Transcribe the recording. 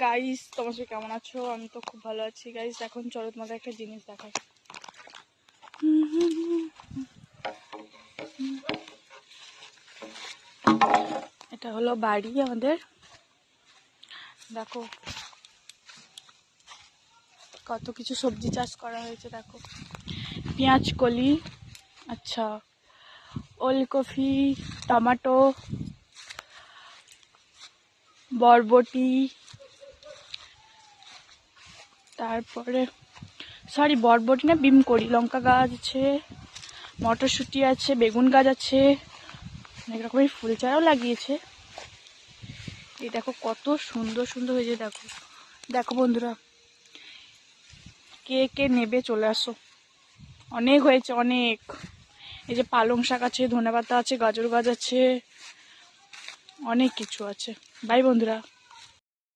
Guys, তোমরা সবাই কেমন আছো? আমি তো খুব ভালো আছি গাইস। এখন চলো তোমাদের একটা জিনিস দেখাই। এটা হলো বাড়ি আমাদের। দেখো কত কিছু সবজি চাষ করা হয়েছে। দেখো পেঁয়াজ কলি, আচ্ছা ওলকপি, টমেটো, বরবটি, তারপরে বরবটি না বিম করি, লঙ্কা গাছ আছে, মটরশুঁটি আছে, বেগুন গাছ আছে, অনেক রকমের ফুল চারাও লাগিয়েছে। এই দেখো কত সুন্দর সুন্দর হয়েছে। দেখো দেখো বন্ধুরা, কে কে নেবে চলে আসো। অনেক হয়েছে অনেক। এই যে পালং শাক আছে, ধনেপাতা আছে, গাজর গাছ আছে, অনেক কিছু আছে। বাই বন্ধুরা।